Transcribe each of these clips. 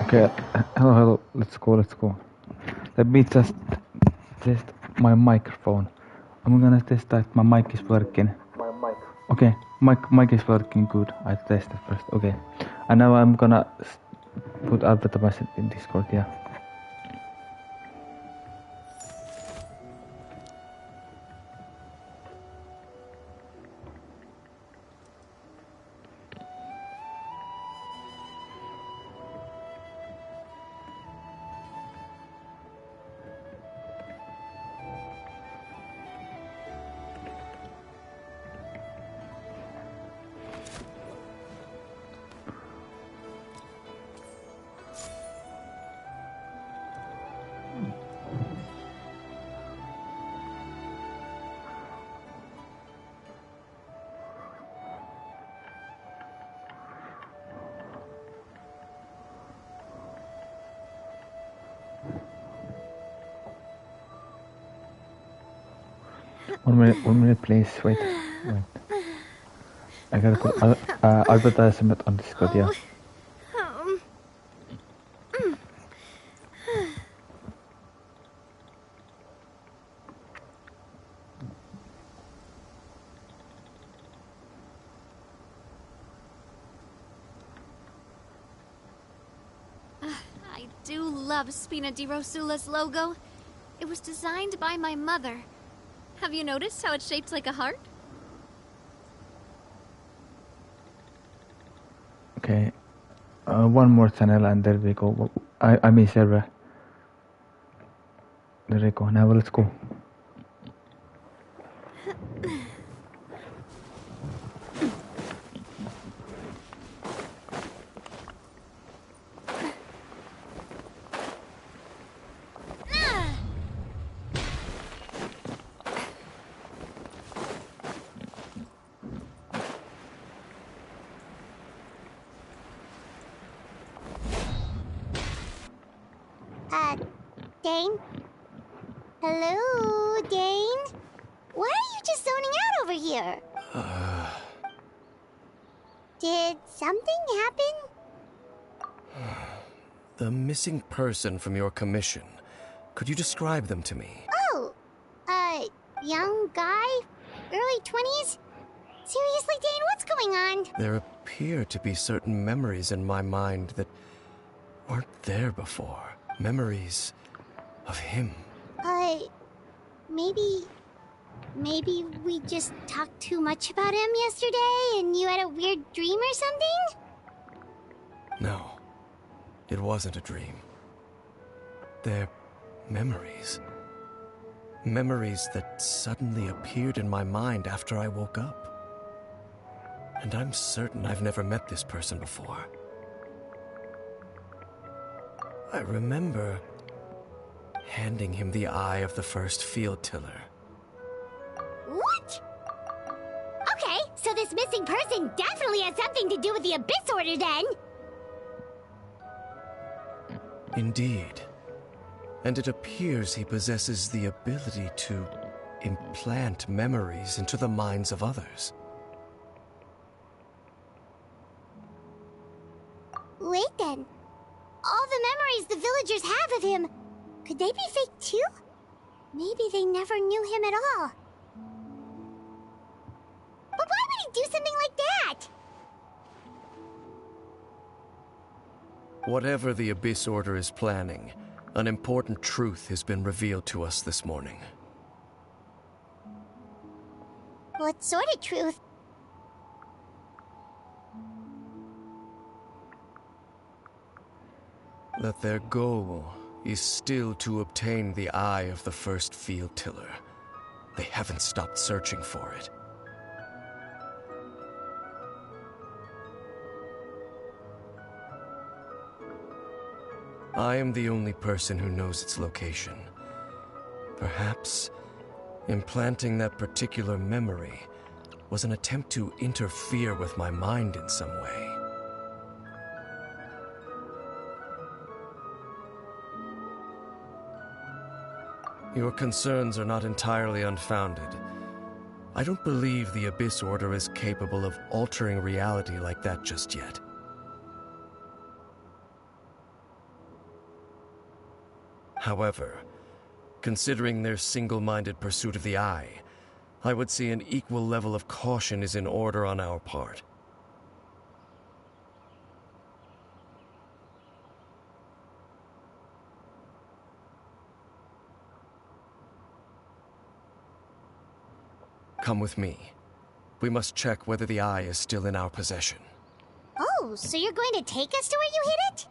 Okay, hello, let's go. Let me just test my microphone. I'm gonna test that my mic is working. Okay, mic is working good. I tested first, okay. And now I'm gonna put advertisement in Discord, yeah. One minute please, wait. I gotta put advertisement on Discord, yeah. I do love Spina di Rosula's logo. It was designed by my mother. Have you noticed how it's shaped like a heart? Okay, one more channel and there we go. I mean server. There we go, now let's go. Dane? Hello, Dane? Why are you just zoning out over here? Did something happen? The missing person from your commission. Could you describe them to me? Oh, young guy? Early 20s? Seriously, Dane, what's going on? There appear to be certain memories in my mind that weren't there before. Memories of him. Maybe we just talked too much about him yesterday and you had a weird dream or something? No, it wasn't a dream. They're memories. Memories that suddenly appeared in my mind after I woke up. And I'm certain I've never met this person before. I remember handing him the eye of the first field tiller. What? Okay, so this missing person definitely has something to do with the Abyss Order then! Indeed. And it appears he possesses the ability to implant memories into the minds of others. Wait then. All the memories the villagers have of him, could they be fake too? Maybe they never knew him at all. But why would he do something like that? Whatever the Abyss Order is planning, an important truth has been revealed to us this morning. What sort of truth? That their goal is still to obtain the eye of the first field tiller. They haven't stopped searching for it. I am the only person who knows its location. Perhaps implanting that particular memory was an attempt to interfere with my mind in some way. Your concerns are not entirely unfounded. I don't believe the Abyss Order is capable of altering reality like that just yet. However, considering their single-minded pursuit of the eye, I would say an equal level of caution is in order on our part. Come with me. We must check whether the eye is still in our possession. Oh, so you're going to take us to where you hid it?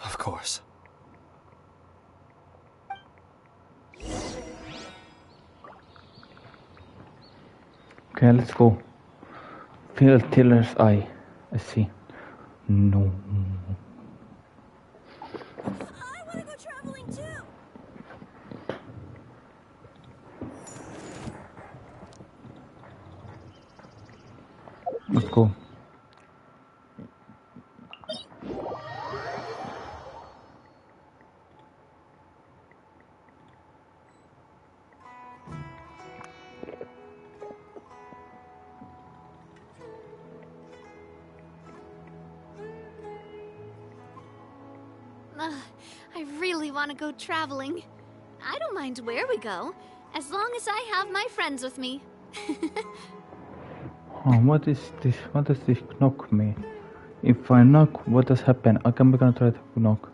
Of course. Okay, let's go. Field Tiller's eye. I see. No. I want to go traveling too. Let's go. I really want to go traveling. I don't mind where we go, as long as I have my friends with me. What is this? What does this knock me? If I knock, what does happen? I'm gonna try to knock.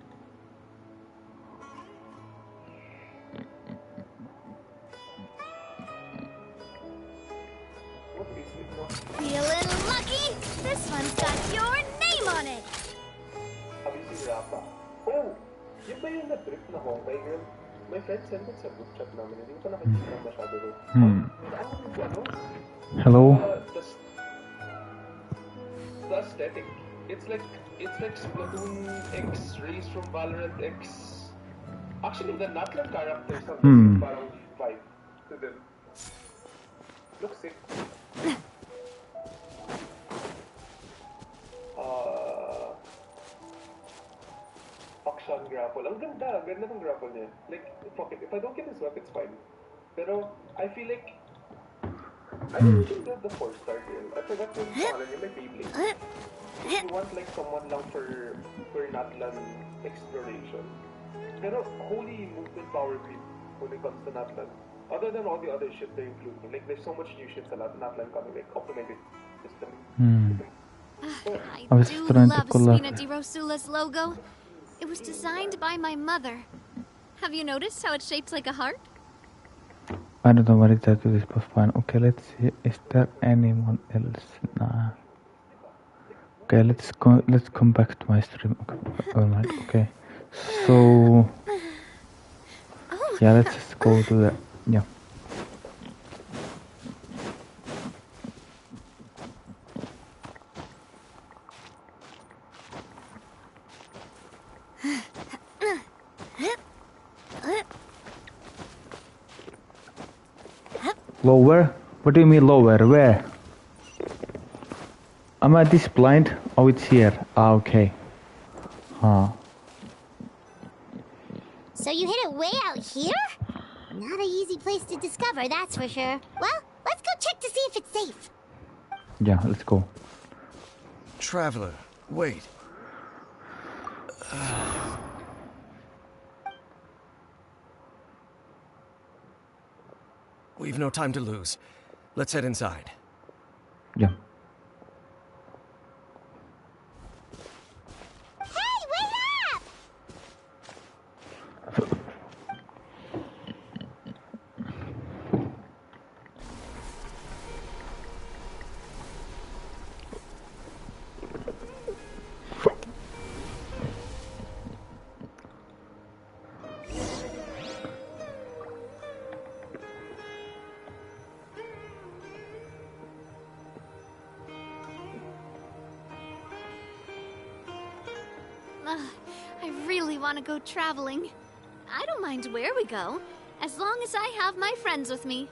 Feeling lucky? This one's got your name on it. Oh, yung ba yung na-trip na Hongkay girl? My friend sent it sa group chat namin. Hindi ko pa nakikita masyado doon. Hello? The aesthetic. It's like Splatoon X raised from Valorant X. Actually, the Natlan characters have this parang vibe to them. Looks sick. Archon grapple. Ang ganda ng grapple niya. Like, fuck it. If I don't get his weapon, it's fine. Pero, I feel like I don't think the 4-star girl. I forgot yung pangalan niya, may Beyblade. If you want like someone lang for Natlan exploration. Pero holy movement power creep when it comes to Natlan. Other than all the other shit they're including. Like there's so much new shit sa Natlan coming, like complemented system. I do love Spina di Rosula's logo. It was designed by my mother. Have you noticed how it's shaped like a heart? I don't know what exactly this was fine. Okay, let's see. Is there anyone else? Nah. Okay, let's come back to my stream. Okay, alright, okay. So yeah, let's just go to the yeah. Lower? What do you mean lower? Where? Am I this blind? Oh, it's here. Ah, okay. So you hid it way out here? Not an easy place to discover, that's for sure. Well, let's go check to see if it's safe. Yeah, let's go. Traveler, wait. We've no time to lose. Let's head inside. Yeah. Hey, wait up! I really want to go traveling. I don't mind where we go, as long as I have my friends with me.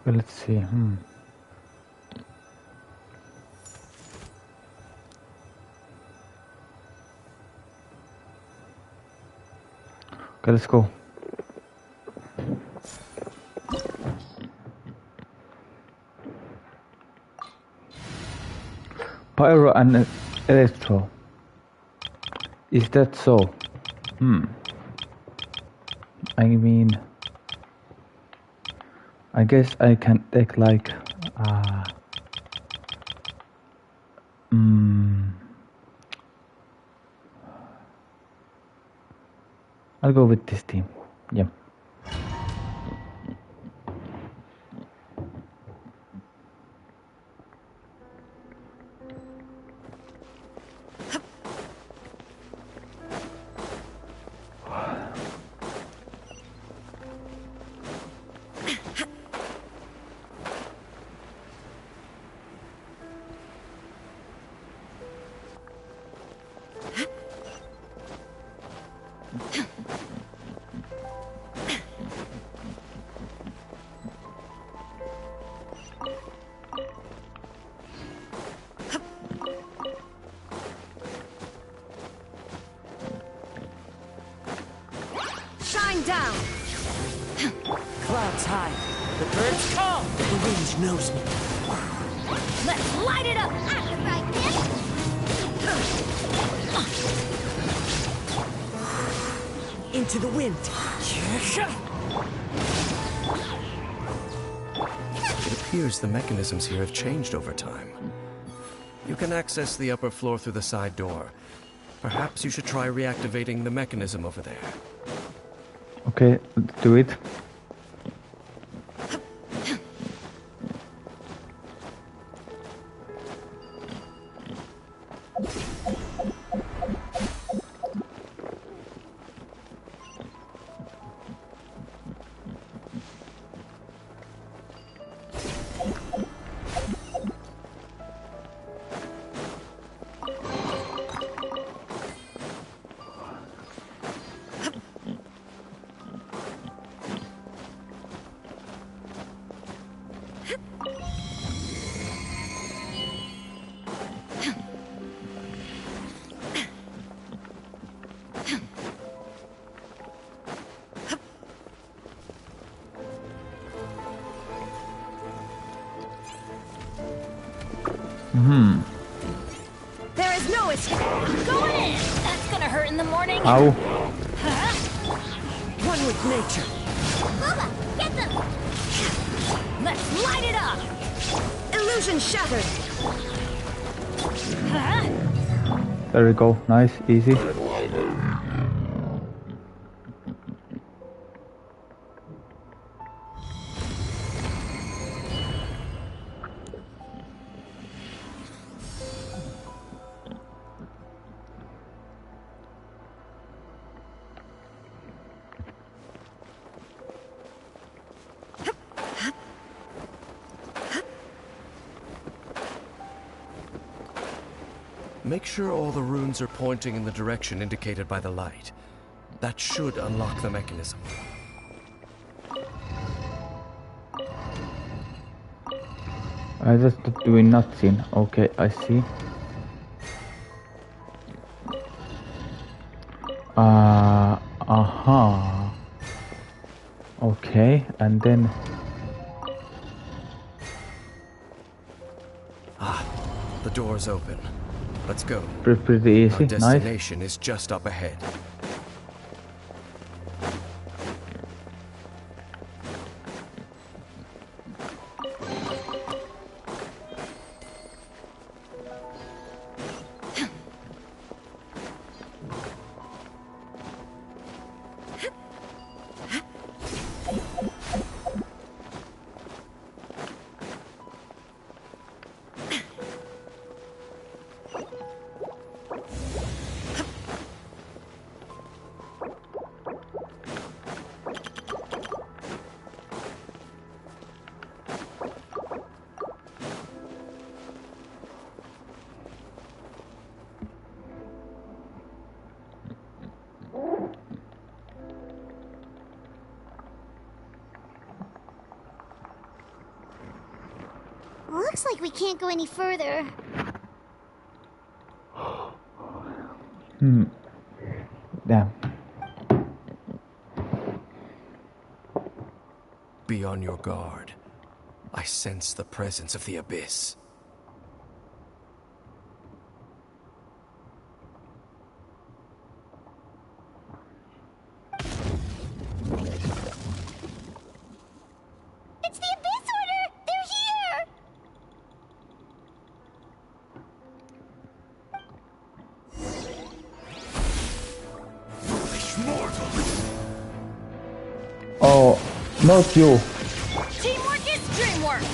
Well, let's see. Okay, let's go. Pyro and electro. Is that so? I mean, I guess I can take like I'll go with this team. Yeah. Shine down! Clouds high. The birds call. The wind knows me. Let's light it up! That's right, man. Into the wind. It appears the mechanisms here have changed over time. You can access the upper floor through the side door. Perhaps you should try reactivating the mechanism over there. Okay, let's do it. There is no escape. I'm going in. That's gonna hurt in the morning. Ow. One with nature. Bubba, get them! Let's light it up. Illusion shattered. There we go. Nice, easy. Make sure all the runes are pointing in the direction indicated by the light. That should unlock the mechanism. I just doing nothing. Okay, I see. Aha. Okay, and then The door's open. Let's go. pretty easy. Our Nice. destination is just up ahead. Looks like we can't go any further. Damn. Be on your guard. I sense the presence of the abyss. It's the Abyss Order! They're here! Oh, not you. Teamwork is dreamwork!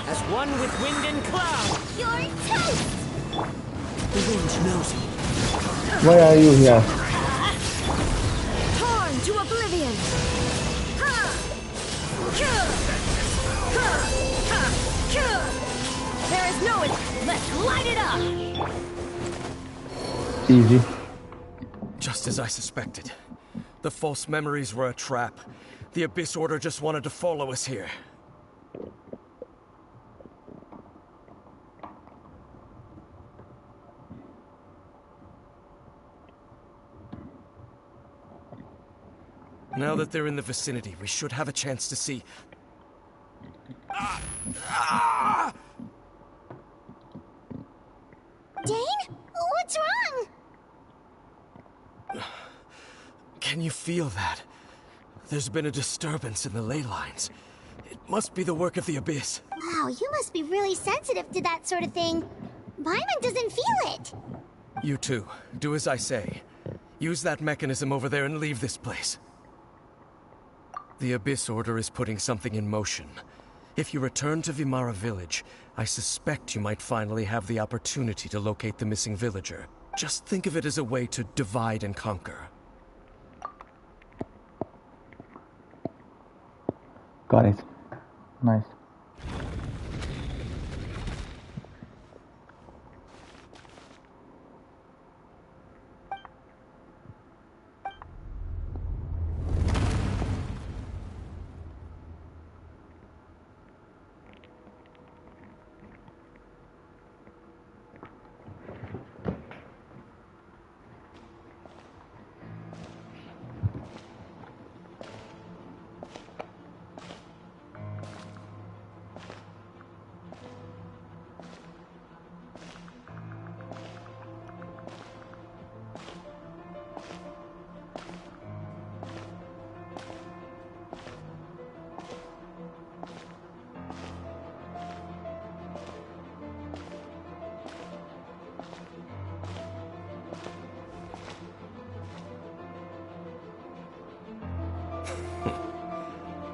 As one with wind and cloud! You're toast! The wind knows me. Why are you here? Torn to oblivion! Ha! Kyur! Ha! Ha! Kyur! There is no... Let's light it up! Easy. Just as I suspected. The false memories were a trap. The Abyss Order just wanted to follow us here. Now that they're in the vicinity, we should have a chance to see... Dane? What's wrong? Can you feel that? There's been a disturbance in the ley lines. It must be the work of the Abyss. Wow, you must be really sensitive to that sort of thing. Paimon doesn't feel it. You too. Do as I say. Use that mechanism over there and leave this place. The Abyss Order is putting something in motion. If you return to Vimara Village, I suspect you might finally have the opportunity to locate the missing villager. Just think of it as a way to divide and conquer. Got it. Nice.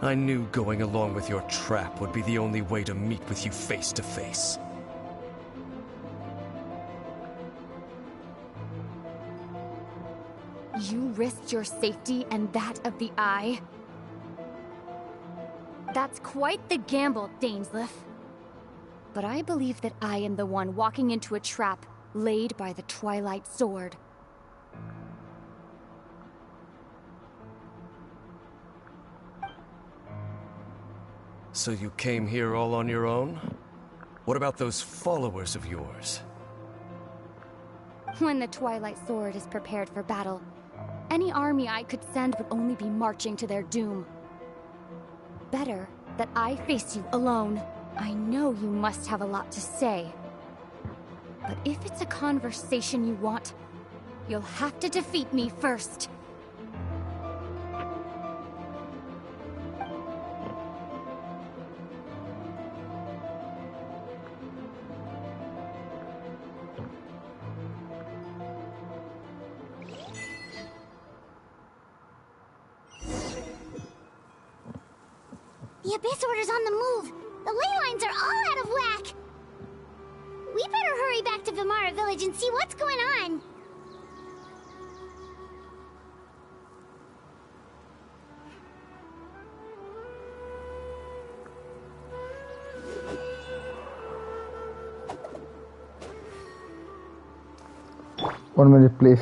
I knew going along with your trap would be the only way to meet with you face to face. You risked your safety and that of the Eye? That's quite the gamble, Dainsleif. But I believe that I am the one walking into a trap laid by the Twilight Sword. So you came here all on your own? What about those followers of yours? When the Twilight Sword is prepared for battle, any army I could send would only be marching to their doom. Better that I face you alone. I know you must have a lot to say. But if it's a conversation you want, you'll have to defeat me first. The Abyss Order's on the move. The ley lines are all out of whack. We better hurry back to Vimara Village and see what's going on. One minute, please.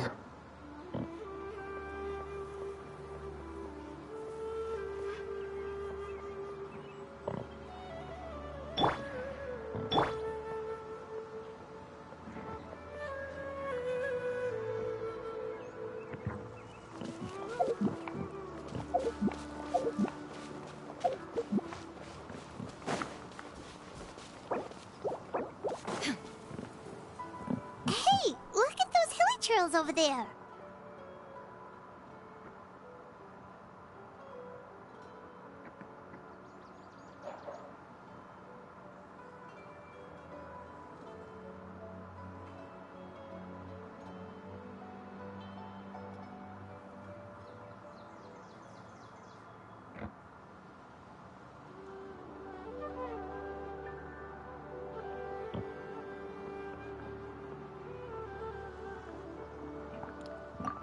Churls over there.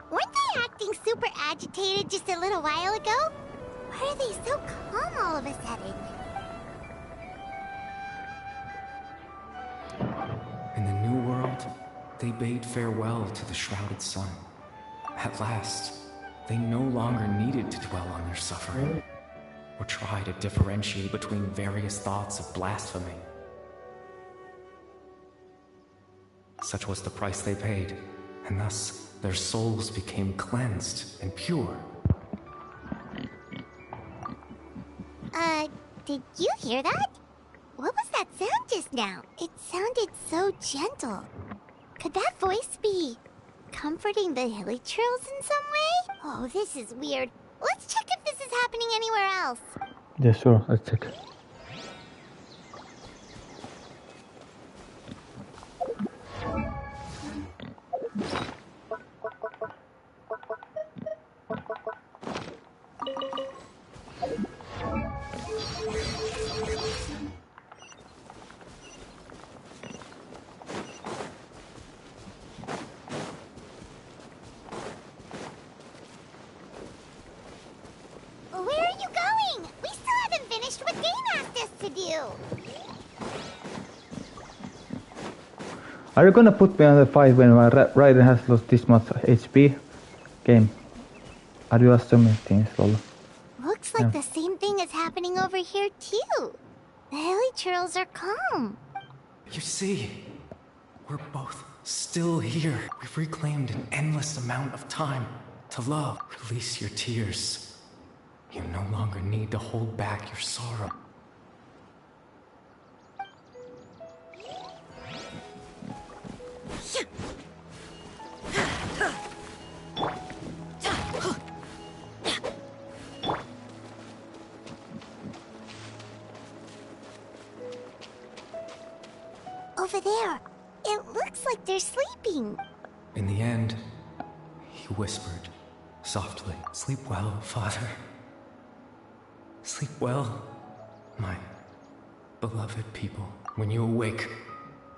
Weren't they acting super agitated just a little while ago? Why are they so calm all of a sudden? In the new world, they bade farewell to the shrouded sun. At last, they no longer needed to dwell on their suffering, or try to differentiate between various thoughts of blasphemy. Such was the price they paid, and thus their souls became cleansed and pure. Did you hear that? What was that sound just now? It sounded so gentle. Could that voice be comforting the hilly churls in some way? Oh, this is weird. Let's check if this is happening anywhere else. Yeah, sure. Let's check. Where are you going? We still haven't finished what Dane asked us to do. Are you gonna put me on the fight when my rider has lost this much HP? Game. Are you assuming things, lol? Looks like the same thing is happening over here too. The hilly churls are calm. You see, we're both still here. We've reclaimed an endless amount of time to love. Release your tears. You no longer need to hold back your sorrow. Over there. It looks like they're sleeping. In the end, he whispered softly, "Sleep well, Father. Sleep well, my beloved people. When you awake,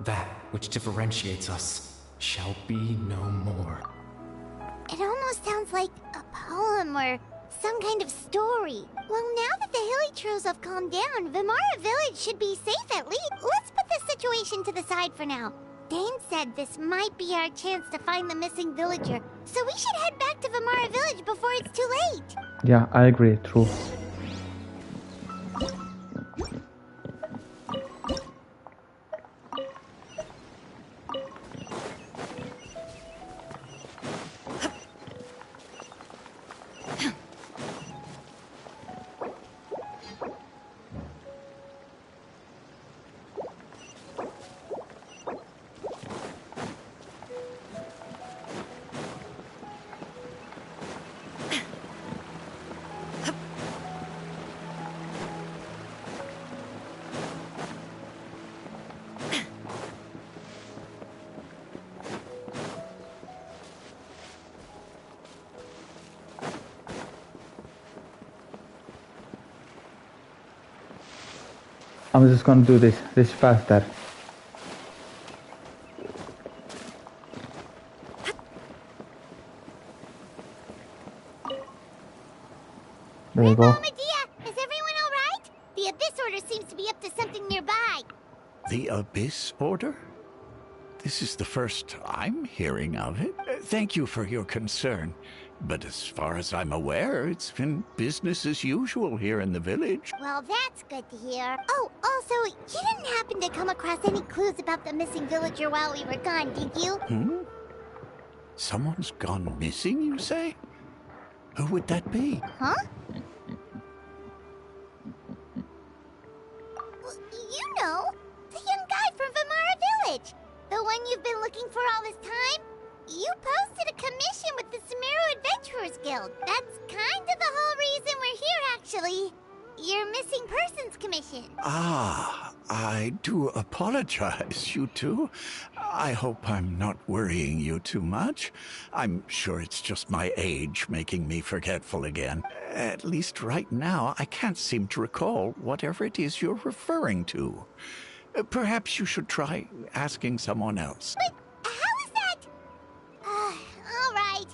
that which differentiates us shall be no more." It almost sounds like a poem or some kind of story. Well, now that the hilly churls have calmed down, Vimara Village should be safe at least. Let's put this situation to the side for now. Dane said this might be our chance to find the missing villager, so we should head back to Vimara Village before it's too late. Yeah, I agree. True. I'm just gonna do this faster. There you go. Medea, is everyone alright? The Abyss Order seems to be up to something nearby. The Abyss Order? This is the first I'm hearing of it. Thank you for your concern. But as far as I'm aware, it's been business as usual here in the village. Well, that's good to hear. Oh, also, you didn't happen to come across any clues about the missing villager while we were gone, did you? Someone's gone missing, you say? Who would that be? Huh? Well, you know, the young guy from Vimara Village. The one you've been looking for all this time. You You posted a commission with the Sumeru Adventurers Guild. That's kind of the whole reason we're here, actually. Your missing persons commission. Ah, I do apologize, you two. I hope I'm not worrying you too much. I'm sure it's just my age making me forgetful again. At least right now, I can't seem to recall whatever it is you're referring to. Perhaps you should try asking someone else. But how is that? All right.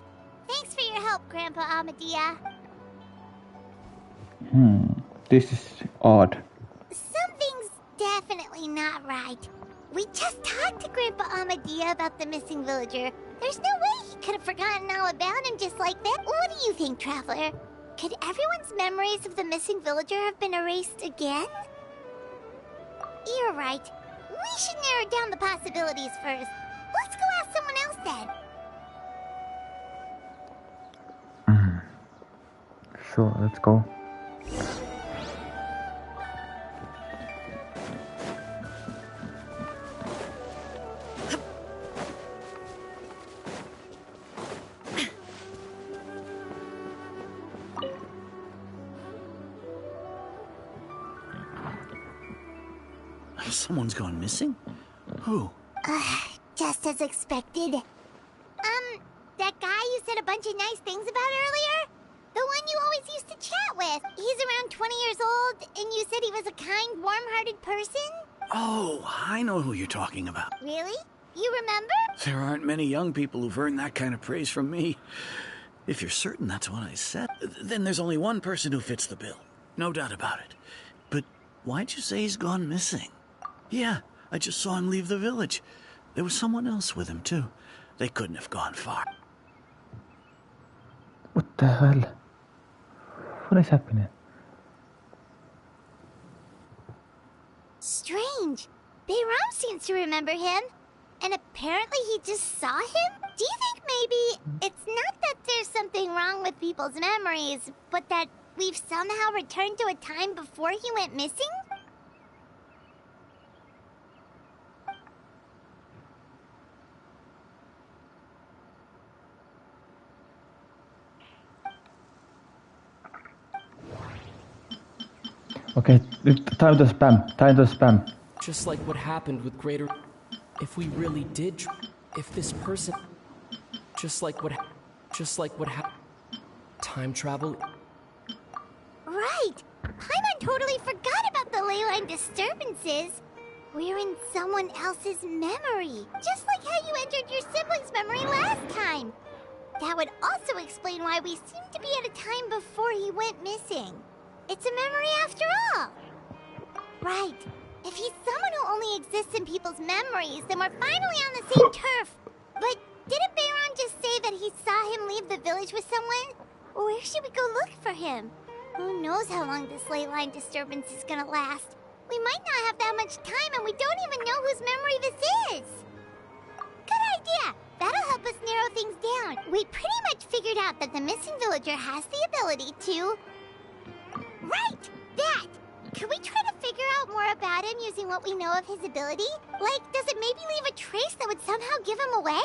Thanks for your help, Grandpa Amadea. This is odd. Something's definitely not right. We just talked to Grandpa Amadea about the missing villager. There's no way he could have forgotten all about him just like that. What do you think, Traveler? Could everyone's memories of the missing villager have been erased again? You're right. We should narrow down the possibilities first. Let's go ask someone else then. Sure, let's go. Someone's gone missing? Who? Just as expected. That guy you said a bunch of nice things about earlier? The one you always used to chat with. He's around 20 years old, and you said he was a kind, warm-hearted person? Oh, I know who you're talking about. Really? You remember? There aren't many young people who've earned that kind of praise from me. If you're certain that's what I said, then there's only one person who fits the bill. No doubt about it. But why'd you say he's gone missing? Yeah, I just saw him leave the village. There was someone else with him, too. They couldn't have gone far. What the hell? What is happening? Strange. Bayram seems to remember him. And apparently he just saw him? Do you think maybe it's not that there's something wrong with people's memories, but that we've somehow returned to a time before he went missing? Okay, time to spam. Just like what happened with Greater... If we really did... If this person... Just like what happened... Time travel... Right! Paimon totally forgot about the ley line disturbances. We're in someone else's memory. Just like how you entered your sibling's memory last time. That would also explain why we seem to be at a time before he went missing. It's a memory after all. Right. If he's someone who only exists in people's memories, then we're finally on the same turf. But didn't Bayron just say that he saw him leave the village with someone? Where should we go look for him? Who knows how long this ley line disturbance is gonna last? We might not have that much time, and we don't even know whose memory this is. Good idea. That'll help us narrow things down. We pretty much figured out that the missing villager has the ability to... Right! That! Could we try to figure out more about him using what we know of his ability? Like, does it maybe leave a trace that would somehow give him away?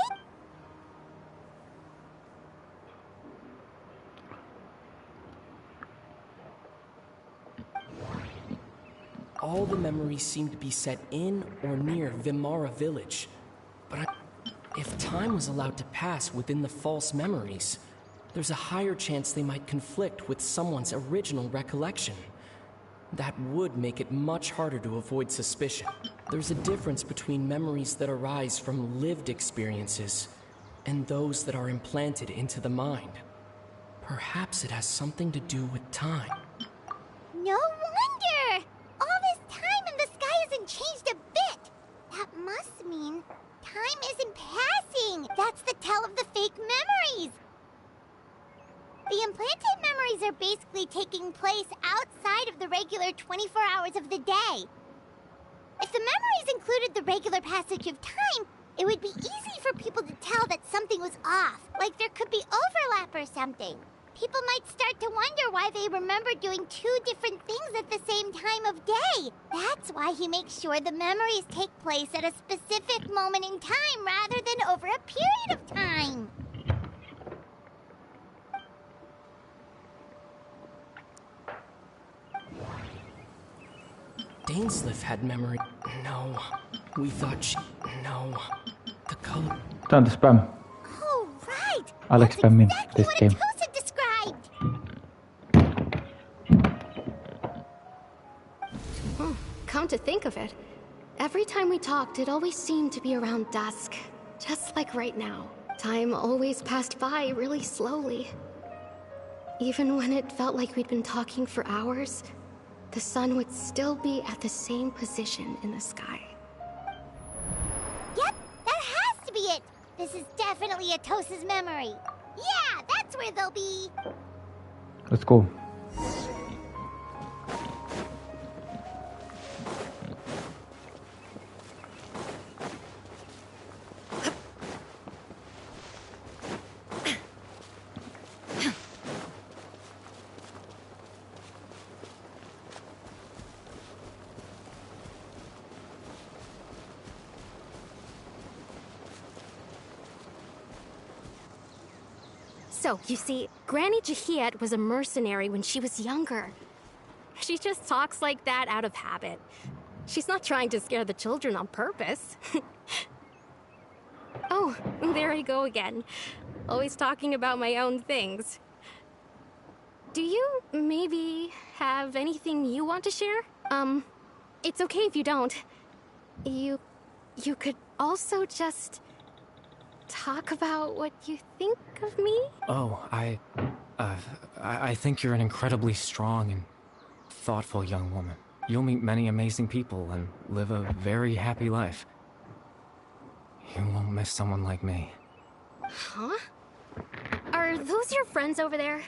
All the memories seem to be set in or near Vimara village. But if time was allowed to pass within the false memories, there's a higher chance they might conflict with someone's original recollection. That would make it much harder to avoid suspicion. There's a difference between memories that arise from lived experiences and those that are implanted into the mind. Perhaps it has something to do with time. No wonder! All this time and the sky hasn't changed a bit! That must mean time isn't passing! That's the tell of the fake memories! The implanted memories are basically taking place outside of the regular 24 hours of the day. If the memories included the regular passage of time, it would be easy for people to tell that something was off, like there could be overlap or something. People might start to wonder why they remember doing two different things at the same time of day. That's why he makes sure the memories take place at a specific moment in time rather than over a period of time. Dainsleif had memory. No. We thought she... No. The color... Time to spam. Oh, right! Alex That's spamming exactly this what game. Atosa described! Come to think of it, every time we talked, it always seemed to be around dusk. Just like right now. Time always passed by really slowly. Even when it felt like we'd been talking for hours, the sun would still be at the same position in the sky. Yep, that has to be it! This is definitely Atosa's memory. Yeah, that's where they'll be. Let's go. So, you see, Granny Jahiet was a mercenary when she was younger. She just talks like that out of habit. She's not trying to scare the children on purpose. Oh, there I go again. Always talking about my own things. Do you maybe have anything you want to share? It's okay if you don't. You could also just talk about what you think of me? Oh, I think you're an incredibly strong and thoughtful young woman. You'll meet many amazing people and live a very happy life. You won't miss someone like me. Huh? Are those your friends over there?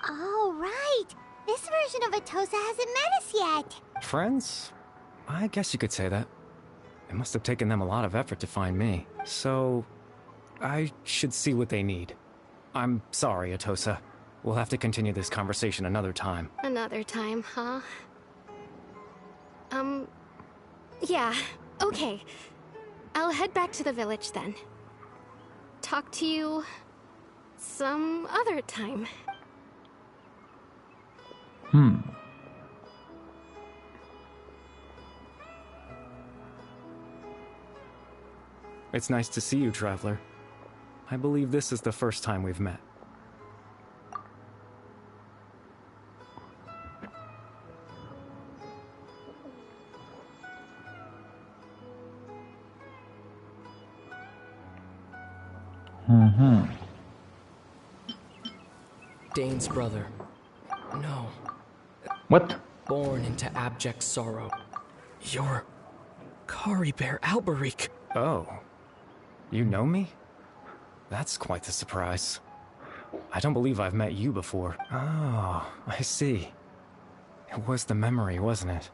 Oh, right! This version of Atosa hasn't met us yet! Friends? I guess you could say that. It must have taken them a lot of effort to find me. So, I should see what they need. I'm sorry, Atosa. We'll have to continue this conversation another time. Another time, huh? Yeah, okay. I'll head back to the village then. Talk to you some other time. It's nice to see you, Traveler. I believe this is the first time we've met. Dane's brother. No. What? Born into abject sorrow. You're... Kari Bear Alberich. Oh. You know me? That's quite the surprise. I don't believe I've met you before. Oh, I see. It was the memory, wasn't it?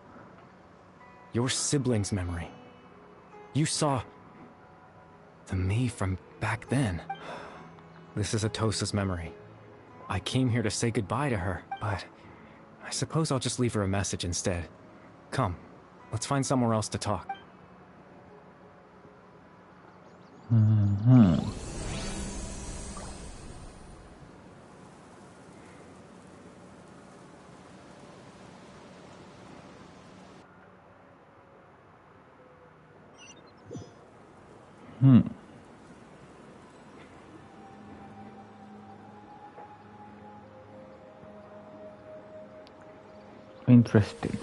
Your sibling's memory. You saw... the me from back then. This is Atosa's memory. I came here to say goodbye to her, but... I suppose I'll just leave her a message instead. Come, let's find somewhere else to talk. Interesting.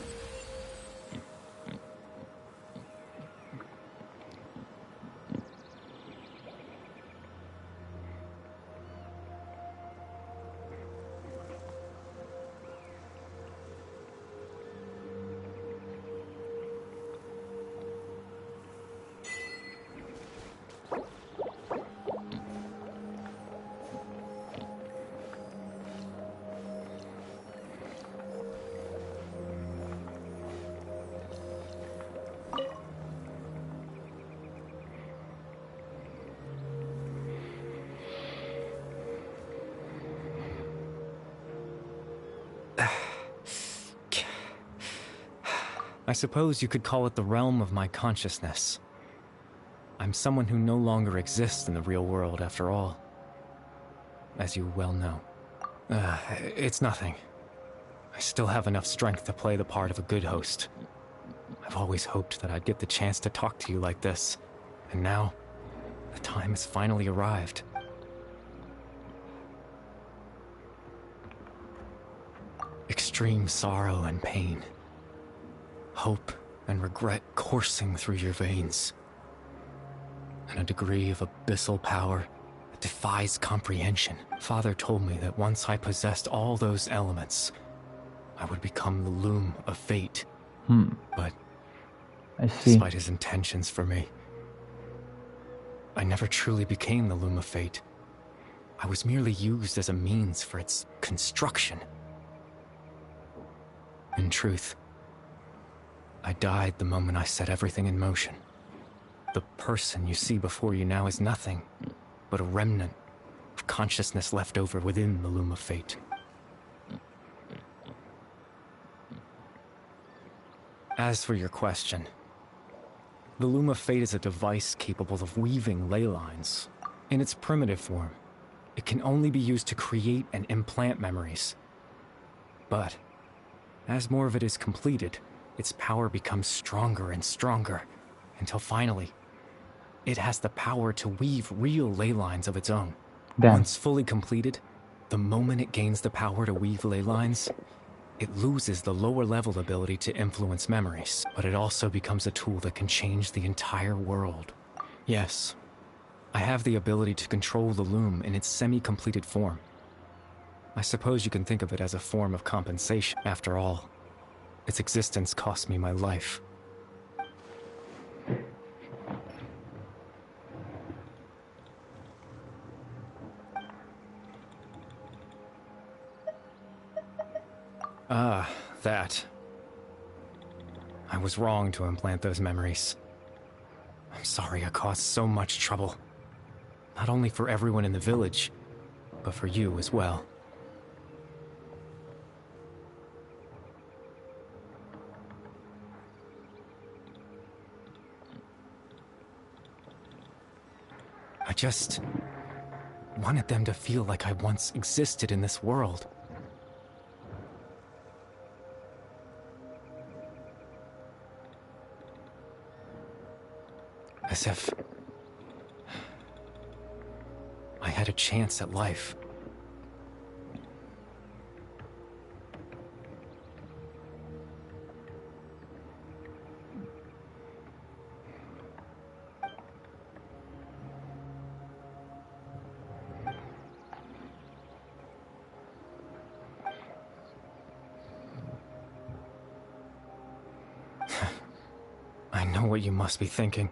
I suppose you could call it the realm of my consciousness. I'm someone who no longer exists in the real world, after all. As you well know. It's nothing. I still have enough strength to play the part of a good host. I've always hoped that I'd get the chance to talk to you like this, and now, the time has finally arrived. Extreme sorrow and pain. Hope and regret coursing through your veins. And a degree of abyssal power that defies comprehension. Father told me that once I possessed all those elements, I would become the loom of fate. But I see. despite his intentions for me, I never truly became the loom of fate. I was merely used as a means for its construction. In truth, I died the moment I set everything in motion. The person you see before you now is nothing but a remnant of consciousness left over within the loom of fate. As for your question, the loom of fate is a device capable of weaving ley lines. In its primitive form, it can only be used to create and implant memories. But as more of it is completed, its power becomes stronger and stronger, until finally, it has the power to weave real ley lines of its own. Damn. Once fully completed, the moment it gains the power to weave ley lines, it loses the lower-level ability to influence memories, but it also becomes a tool that can change the entire world. Yes, I have the ability to control the loom in its semi-completed form. I suppose you can think of it as a form of compensation. After all, its existence cost me my life. Ah, that. I was wrong to implant those memories. I'm sorry I caused so much trouble. Not only for everyone in the village, but for you as well. I just wanted them to feel like I once existed in this world. As if I had a chance at life. I know what you must be thinking.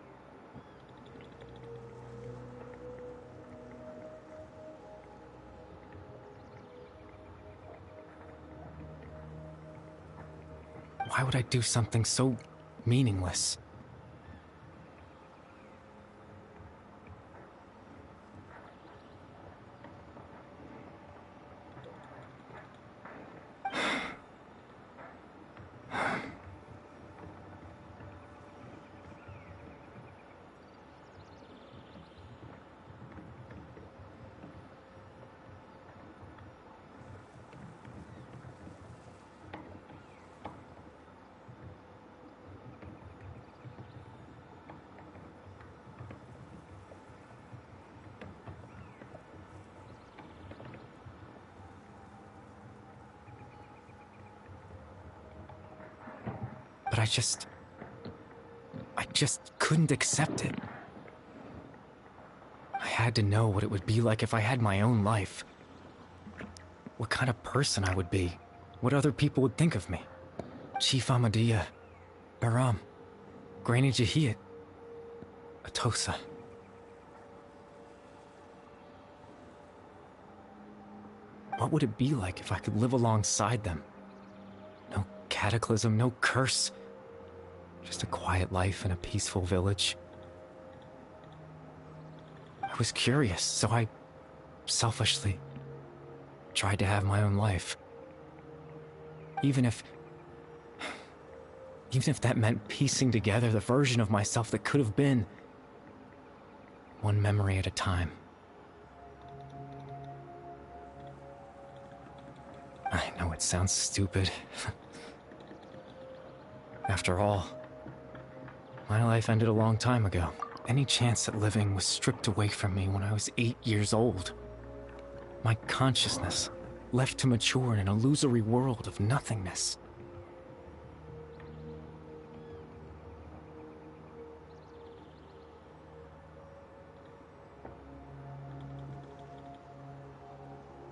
Why would I do something so meaningless? But I just couldn't accept it. I had to know what it would be like if I had my own life. What kind of person I would be. What other people would think of me. Chief Ahmadiyya, Baram, Granny Jahiyat, Atosa. What would it be like if I could live alongside them? No cataclysm, no curse. Just a quiet life in a peaceful village. I was curious, so I selfishly tried to have my own life. Even if Even if that meant piecing together the version of myself that could have been. One memory at a time. I know it sounds stupid. After all, my life ended a long time ago. Any chance at living was stripped away from me when I was 8 years old. My consciousness left to mature in an illusory world of nothingness.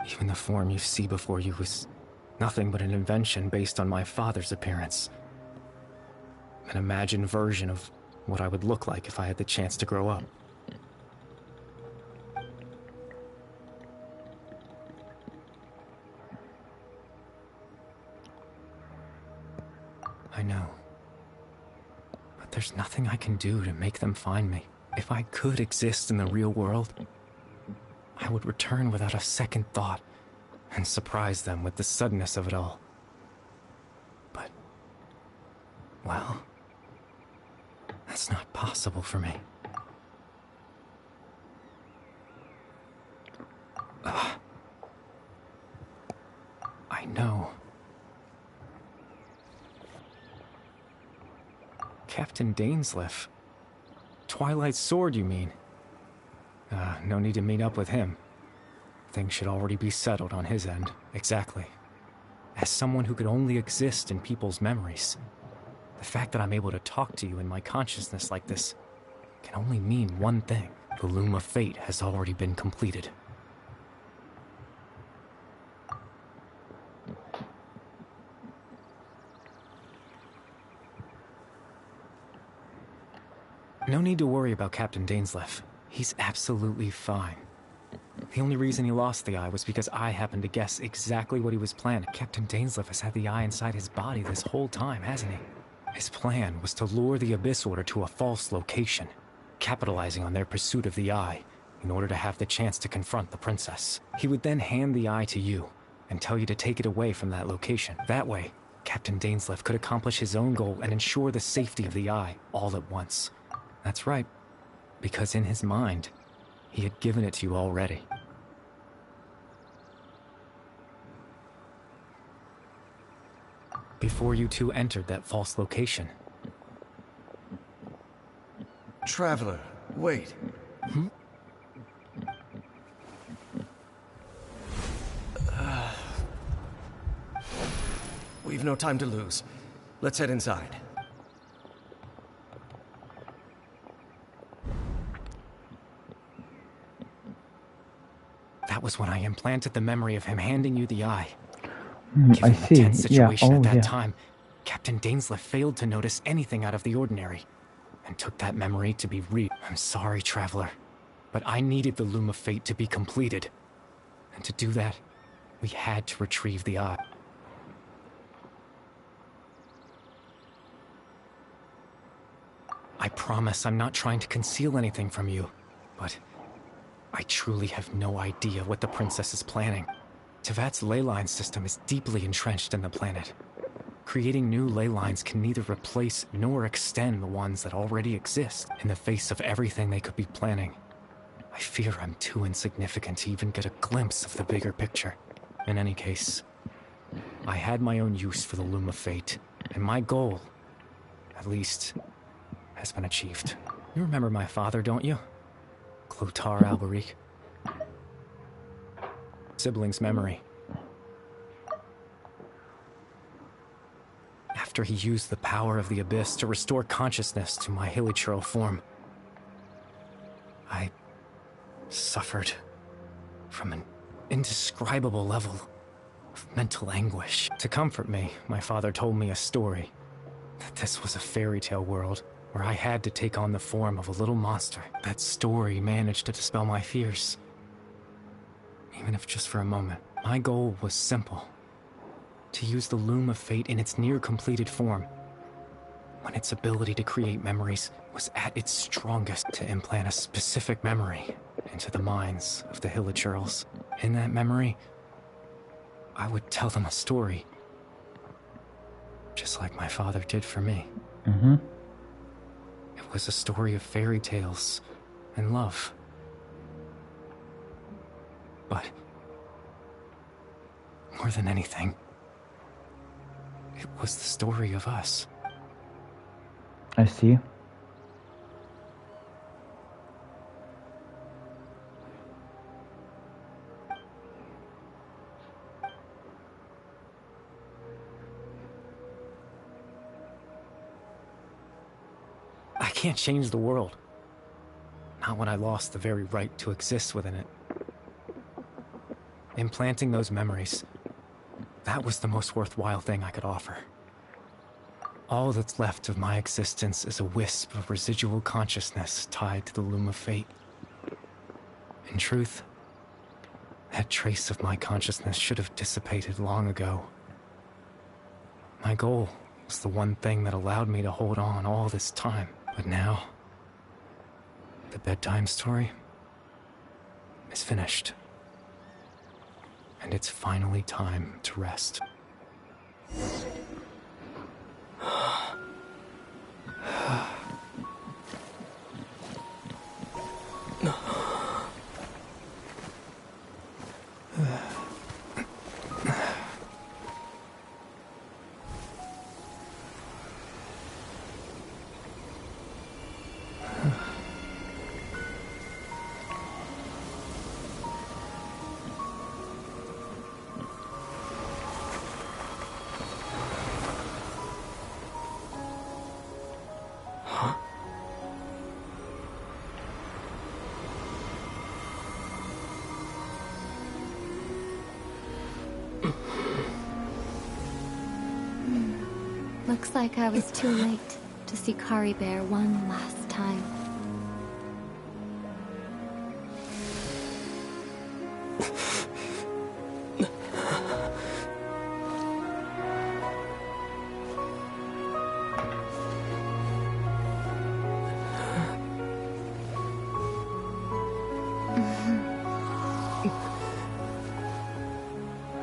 Even the form you see before you was nothing but an invention based on my father's appearance. An imagined version of what I would look like if I had the chance to grow up. I know. But there's nothing I can do to make them find me. If I could exist in the real world, I would return without a second thought and surprise them with the suddenness of it all. But, well, that's not possible for me. I know. Captain Dainsleif. Twilight Sword, you mean? No need to meet up with him. Things should already be settled on his end. Exactly. As someone who could only exist in people's memories, the fact that I'm able to talk to you in my consciousness like this can only mean one thing. The loom of fate has already been completed. No need to worry about Captain Dainsleif. He's absolutely fine. The only reason he lost the eye was because I happened to guess exactly what he was planning. Captain Dainsleif has had the eye inside his body this whole time, hasn't he? His plan was to lure the Abyss Order to a false location, capitalizing on their pursuit of the eye in order to have the chance to confront the princess. He would then hand the eye to you and tell you to take it away from that location. That way, Captain Dainsleif could accomplish his own goal and ensure the safety of the eye all at once. That's right, because in his mind, he had given it to you already. Before you two entered that false location. Traveler, wait. We've no time to lose. Let's head inside. That was when I implanted the memory of him handing you the eye. I Given the tense see. Yeah. situation Oh, at that yeah. time, Captain Dainsleif failed to notice anything out of the ordinary, and took that memory to be real. I'm sorry, Traveler, but I needed the Loom of Fate to be completed. And to do that, we had to retrieve the eye. I promise I'm not trying to conceal anything from you, but I truly have no idea what the princess is planning. Tevat's ley line system is deeply entrenched in the planet. Creating new ley lines can neither replace nor extend the ones that already exist. In the face of everything they could be planning, I fear I'm too insignificant to even get a glimpse of the bigger picture. In any case, I had my own use for the Loom of Fate, and my goal, at least, has been achieved. You remember my father, don't you? Clotar Alberic. Sibling's memory. After he used the power of the Abyss to restore consciousness to my hilichurl form, I suffered from an indescribable level of mental anguish. To comfort me, my father told me a story, that this was a fairy tale world where I had to take on the form of a little monster. That story managed to dispel my fears, even if just for a moment. My goal was simple: to use the Loom of Fate in its near-completed form, when its ability to create memories was at its strongest, to implant a specific memory into the minds of the hilichurls. In that memory, I would tell them a story. just like my father did for me. Mm-hmm. It was a story of fairy tales and love. But more than anything, it was the story of us. I see. I can't change the world. Not when I lost the very right to exist within it. Implanting those memories, that was the most worthwhile thing I could offer. All that's left of my existence is a wisp of residual consciousness tied to the loom of fate. In truth, that trace of my consciousness should have dissipated long ago. My goal was the one thing that allowed me to hold on all this time. But now, the bedtime story is finished. And it's finally time to rest. Looks like I was too late to see Kari Bear one last time.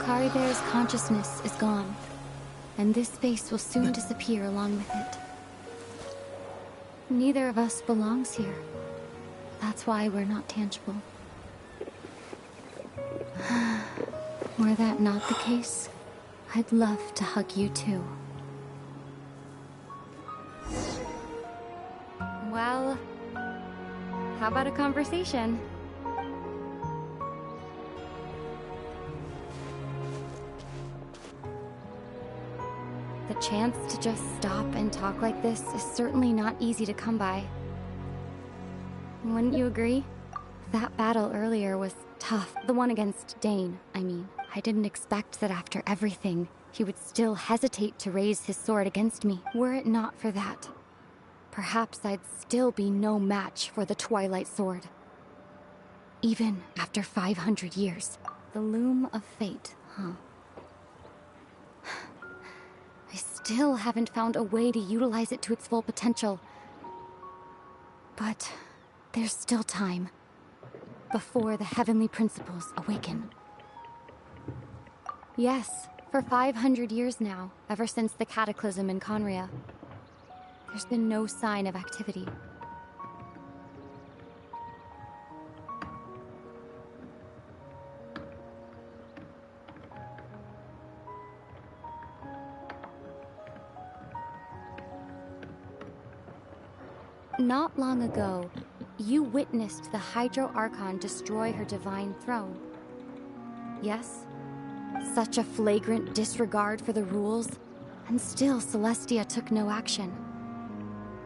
Kari Bear's consciousness is gone, and this space will soon disappear along with it. Neither of us belongs here. That's why we're not tangible. Were that not the case, I'd love to hug you too. Well, how about a conversation? The chance to just stop and talk like this is certainly not easy to come by. Wouldn't you agree? That battle earlier was tough. The one against Dane, I mean. I didn't expect that after everything, he would still hesitate to raise his sword against me. Were it not for that, perhaps I'd still be no match for the Twilight Sword. Even after 500 years. The loom of fate, huh? I still haven't found a way to utilize it to its full potential. But there's still time. Before the heavenly principles awaken. Yes, for 500 years now, ever since the cataclysm in Conria, there's been no sign of activity. Not long ago, you witnessed the Hydro Archon destroy her divine throne. Yes? Such a flagrant disregard for the rules, and still Celestia took no action.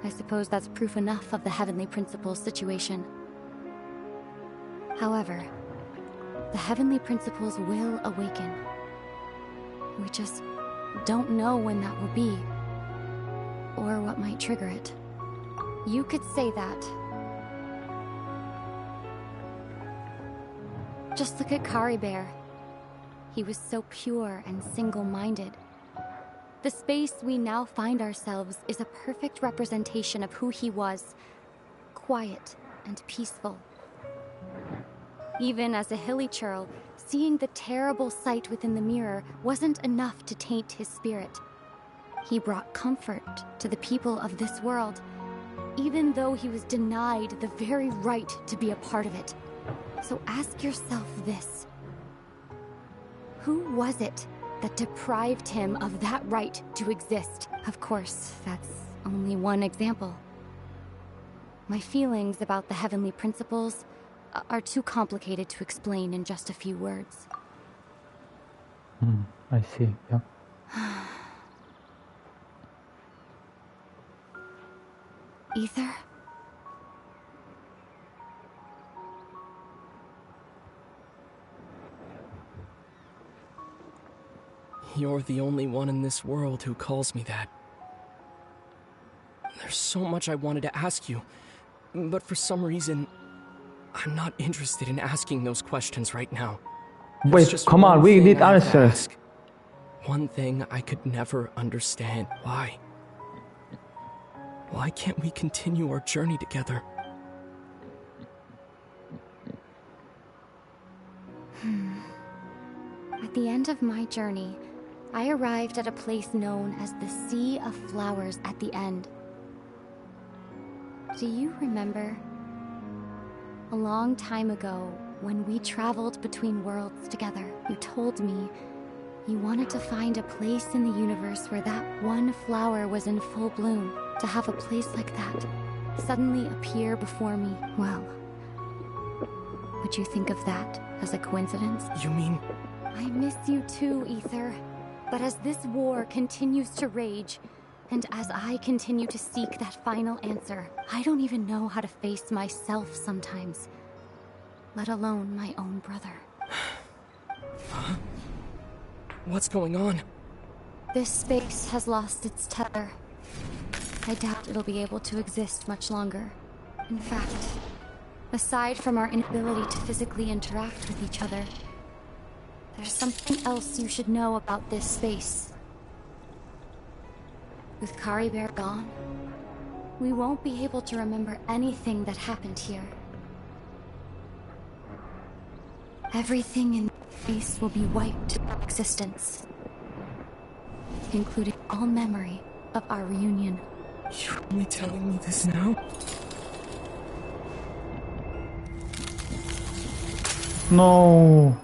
I suppose that's proof enough of the Heavenly Principles situation. However, the Heavenly Principles will awaken. We just don't know when that will be, or what might trigger it. You could say that. Just look at Kari Bear. He was so pure and single-minded. The space we now find ourselves is a perfect representation of who he was. Quiet and peaceful. Even as a hilly churl, seeing the terrible sight within the mirror wasn't enough to taint his spirit. He brought comfort to the people of this world, even though he was denied the very right to be a part of it. So ask yourself this. Who was it that deprived him of that right to exist? Of course, that's only one example. My feelings about the heavenly principles are too complicated to explain in just a few words. I see, yeah. Ether? You're the only one in this world who calls me that. There's so much I wanted to ask you, but for some reason, I'm not interested in asking those questions right now. Wait, come on, we need answers. One thing I could never understand. Why? Why can't we continue our journey together? At the end of my journey, I arrived at a place known as the Sea of Flowers at the end. Do you remember? A long time ago, when we traveled between worlds together, you told me you wanted to find a place in the universe where that one flower was in full bloom. To have a place like that suddenly appear before me, well, would you think of that as a coincidence? You mean... I miss you too, Ether. But as this war continues to rage, and as I continue to seek that final answer, I don't even know how to face myself sometimes, let alone my own brother. Huh? What's going on? This space has lost its tether. I doubt it'll be able to exist much longer. In fact, aside from our inability to physically interact with each other, there's something else you should know about this space. With Kari Bear gone, we won't be able to remember anything that happened here. Everything in space will be wiped from existence, including all memory of our reunion. You're only telling me this now? No.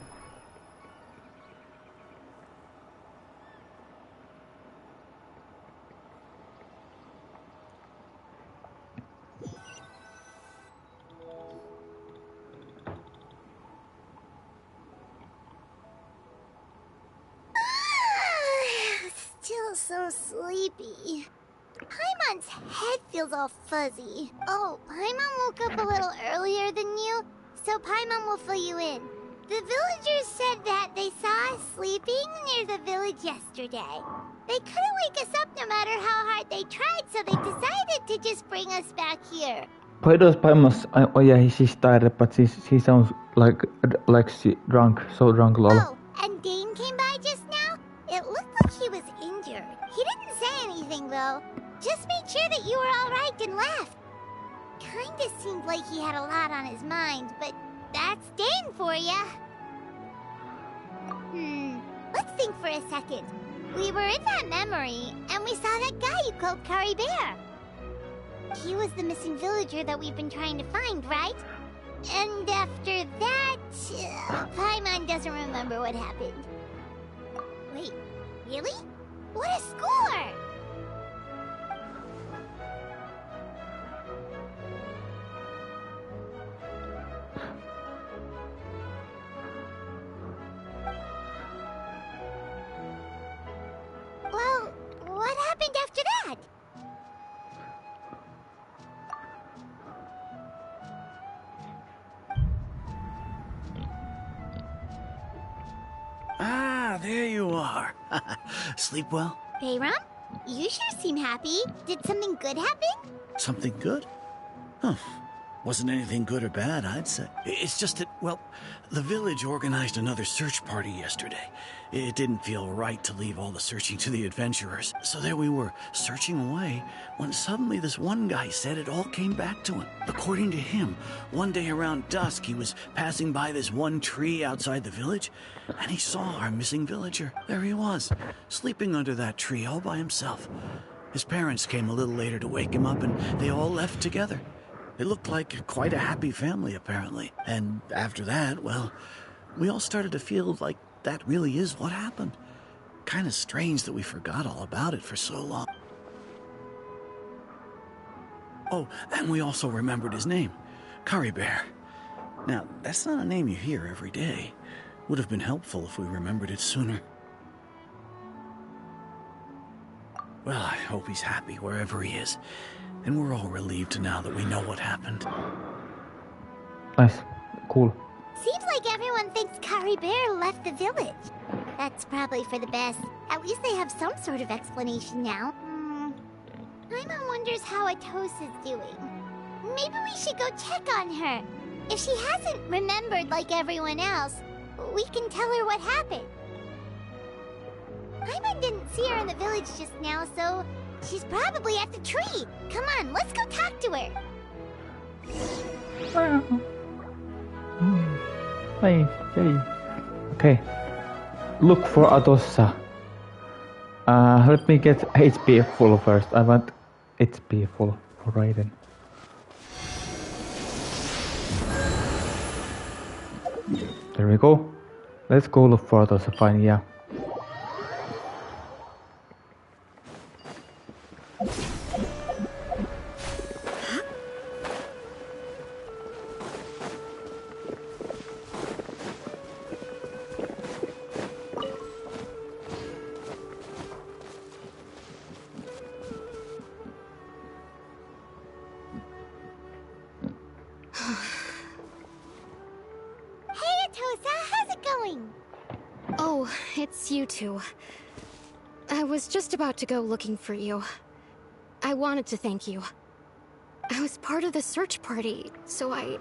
Still so sleepy. Paimon's head feels all fuzzy. Oh, Paimon woke up a little earlier than you, so Paimon will fill you in. The villagers said that they saw us sleeping near the village yesterday. They couldn't wake us up no matter how hard they tried, so they decided to just bring us back here. Why does Paimon... Oh yeah, she's tired, but she sounds like she drunk, so drunk, lol. Oh, and Dane came by just now? It looked like he was injured. He didn't say anything, though. Just made sure that you were alright and left. Kinda seemed like he had a lot on his mind, but that's Dane for ya. Let's think for a second. We were in that memory, and we saw that guy you called Kari Bear. He was the missing villager that we've been trying to find, right? And after that, Paimon doesn't remember what happened. Wait, really? What a score! Well, what happened after that? Ah, there you are. Sleep well? Bayram, you sure seem happy. Did something good happen? Something good? Huh. Wasn't anything good or bad, I'd say. It's just that, well, the village organized another search party yesterday. It didn't feel right to leave all the searching to the adventurers. So there we were, searching away, when suddenly this one guy said it all came back to him. According to him, one day around dusk, he was passing by this one tree outside the village, and he saw our missing villager. There he was, sleeping under that tree all by himself. His parents came a little later to wake him up, and they all left together. It looked like quite a happy family, apparently. And after that, well, we all started to feel like that really is what happened. Kind of strange that we forgot all about it for so long. Oh, and we also remembered his name, Curry Bear. Now, that's not a name you hear every day. Would have been helpful if we remembered it sooner. Well, I hope he's happy wherever he is. And we're all relieved now that we know what happened. Nice. Cool. Seems like everyone thinks Curry Bear left the village. That's probably for the best. At least they have some sort of explanation now. Paimon wonders how Atosa's doing. Maybe we should go check on her. If she hasn't remembered like everyone else, we can tell her what happened. Paimon didn't see her in the village just now, so she's probably at the tree. Come on, let's go talk to her. Nice, yay. Okay. Look for Atosa. Let me get HP full first. I want HP full for Raiden. There we go. Let's go look for Atosa, fine, yeah. You two. I was just about to go looking for you. I wanted to thank you. I was part of the search party, so I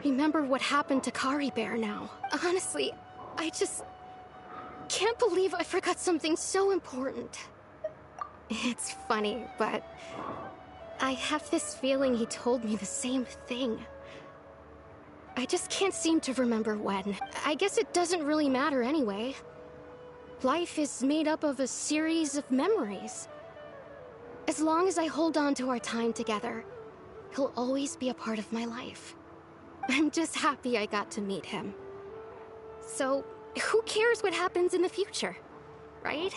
remember what happened to Curry Bear now. Honestly, I just can't believe I forgot something so important. It's funny, but I have this feeling he told me the same thing. I just can't seem to remember when. I guess it doesn't really matter anyway. Life is made up of a series of memories. As long as I hold on to our time together, he'll always be a part of my life. I'm just happy I got to meet him. So, who cares what happens in the future, right?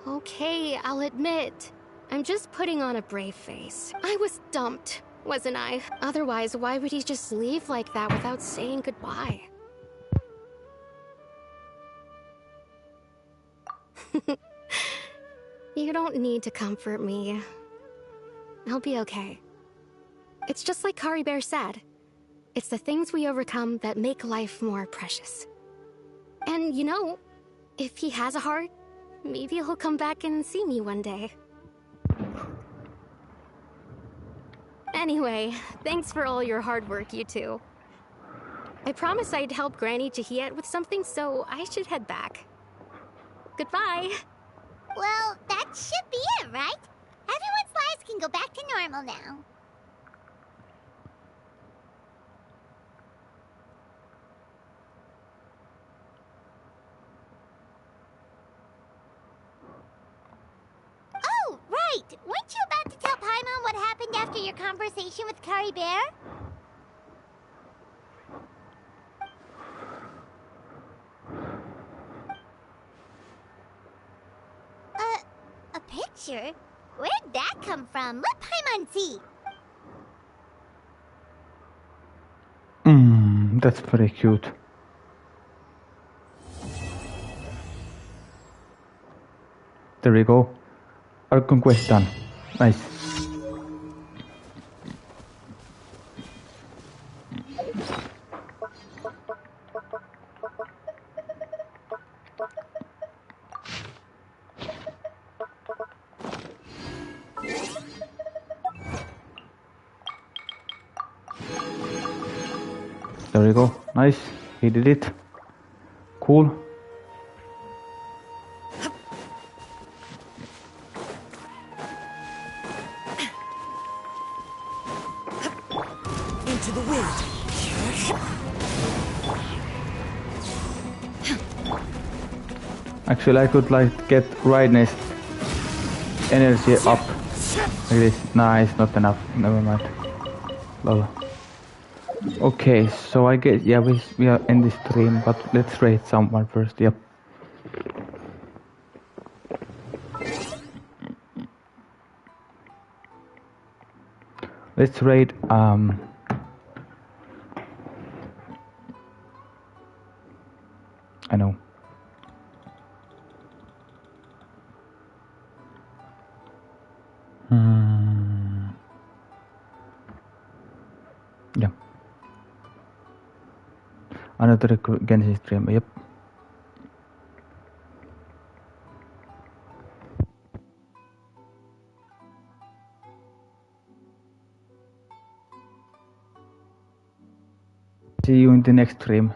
Okay, I'll admit. I'm just putting on a brave face. I was dumped, wasn't I? Otherwise, why would he just leave like that without saying goodbye? You don't need to comfort me. I'll be okay. It's just like Curry Bear said. It's the things we overcome that make life more precious. And you know, if he has a heart, maybe he'll come back and see me one day. Anyway, thanks for all your hard work, you two. I promised I'd help Granny Jahiet with something, so I should head back. Goodbye. Well, that should be it, right? Everyone's lives can go back to normal now. Oh, right! Weren't you about to tell Paimon what happened after your conversation with Curry Bear? A picture? Where'd that come from? Let Paimon see. That's very cute. There we go. Archon quest done. Nice. There we go. Nice. He did it. Cool. Into the wind. Actually, I could like get Raiden's energy up. Like this. Nah, it's not enough. Never mind. Lol. Okay, so I guess yeah we are in this stream, but let's raid someone first. Yep. Let's raid I know. Yeah. Another Genshin stream, yep. See you in the next stream.